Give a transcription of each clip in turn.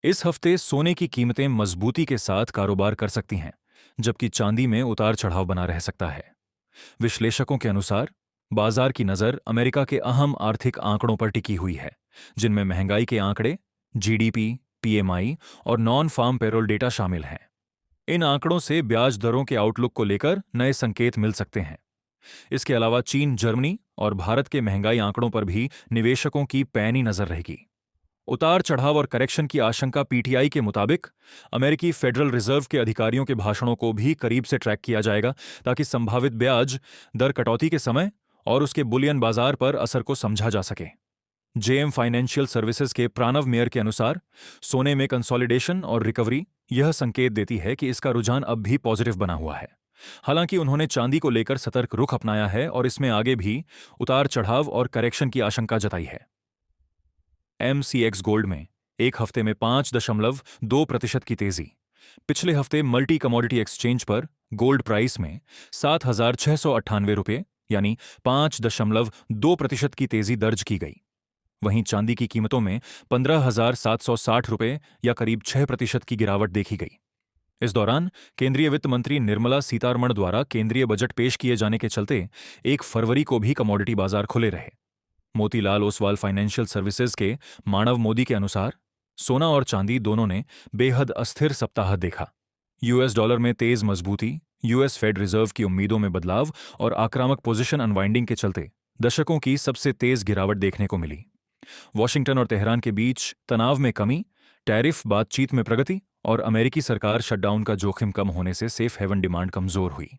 इस हफ्ते सोने की कीमतें मजबूती के साथ कारोबार कर सकती हैं, जबकि चांदी में उतार चढ़ाव बना रह सकता है। विश्लेषकों के अनुसार बाजार की नज़र अमेरिका के अहम आर्थिक आंकड़ों पर टिकी हुई है, जिनमें महंगाई के आंकड़े, जीडीपी, पीएमआई और नॉन फार्म पेरोल डेटा शामिल हैं। इन आंकड़ों से ब्याज दरों के आउटलुक को लेकर नए संकेत मिल सकते हैं। इसके अलावा चीन, जर्मनी और भारत के महंगाई आंकड़ों पर भी निवेशकों की पैनी नजर रहेगी। उतार चढ़ाव और करेक्शन की आशंका पीटीआई के मुताबिक अमेरिकी फेडरल रिजर्व के अधिकारियों के भाषणों को भी करीब से ट्रैक किया जाएगा, ताकि संभावित ब्याज दर कटौती के समय और उसके बुलियन बाजार पर असर को समझा जा सके। जेएम फाइनेंशियल सर्विसेज के प्रणव मेयर के अनुसार सोने में कंसोलिडेशन और रिकवरी यह संकेत देती है कि इसका रुझान अब भी पॉजिटिव बना हुआ है। हालांकि उन्होंने चांदी को लेकर सतर्क रुख अपनाया है और इसमें आगे भी उतार चढ़ाव और करेक्शन की आशंका जताई है। एमसीएक्स गोल्ड में एक हफ्ते में 5.2% की तेजी। पिछले हफ्ते मल्टी कमोडिटी एक्सचेंज पर गोल्ड प्राइस में 7,698 रुपये यानी 5.2% की तेजी दर्ज की गई। वहीं चांदी की कीमतों में 15,760 रुपये या करीब 6% की गिरावट देखी गई। इस दौरान केंद्रीय वित्त मंत्री निर्मला सीतारमण द्वारा केंद्रीय बजट पेश किए जाने के चलते 1 फरवरी को भी कमोडिटी बाजार खुले रहे। मोतीलाल ओसवाल फाइनेंशियल सर्विसेज के मानव मोदी के अनुसार सोना और चांदी दोनों ने बेहद अस्थिर सप्ताह देखा। यूएस डॉलर में तेज मजबूती, यूएस फेड रिजर्व की उम्मीदों में बदलाव और आक्रामक पोजीशन अनवाइंडिंग के चलते दशकों की सबसे तेज गिरावट देखने को मिली। वॉशिंगटन और तेहरान के बीच तनाव में कमी, टैरिफ बातचीत में प्रगति और अमेरिकी सरकार शटडाउन का जोखिम कम होने से सेफ हेवन डिमांड कमजोर हुई।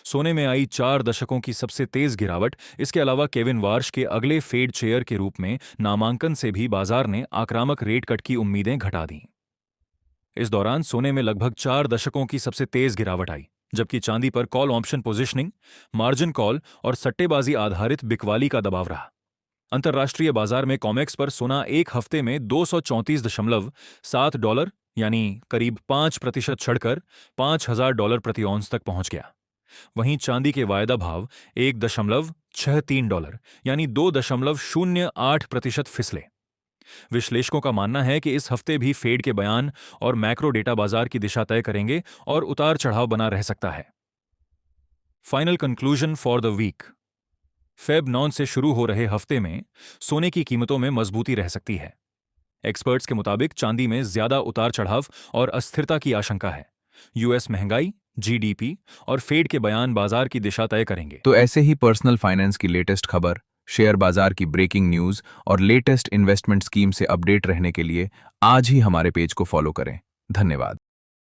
सोने में आई 4 दशकों की सबसे तेज गिरावट। इसके अलावा केविन वार्श के अगले फेड चेयर के रूप में नामांकन से भी बाजार ने आक्रामक रेट कट की उम्मीदें घटा दी। इस दौरान सोने में लगभग 4 दशकों की सबसे तेज गिरावट आई, जबकि चांदी पर call option positioning, margin call और सट्टेबाजी आधारित बिकवाली का दबाव रहा। अंतर्राष्ट्रीय बाजार में कॉमेक्स पर सोना एक हफ्ते में $234.7 यानी करीब 5% चढ़कर $5,000 प्रति औंस तक पहुंच गया। वहीं चांदी के वायदा भाव $1.63 यानी 2.08% फिसले। विश्लेषकों का मानना है कि इस हफ्ते भी फेड के बयान और मैक्रो डेटा बाजार की दिशा तय करेंगे और उतार चढ़ाव बना रह सकता है। Final conclusion for the week. Feb 9 से शुरू हो रहे हफ्ते में सोने की कीमतों में मजबूती रह सकती है। एक्सपर्ट्स के मुताबिक चांदी में ज्यादा उतार चढ़ाव और अस्थिरता की आशंका है। यूएस महंगाई, जीडीपी और फेड के बयान बाजार की दिशा तय करेंगे। तो ऐसे ही पर्सनल फाइनेंस की लेटेस्ट खबर, शेयर बाजार की ब्रेकिंग न्यूज और लेटेस्ट इन्वेस्टमेंट स्कीम से अपडेट रहने के लिए आज ही हमारे पेज को फॉलो करें। धन्यवाद।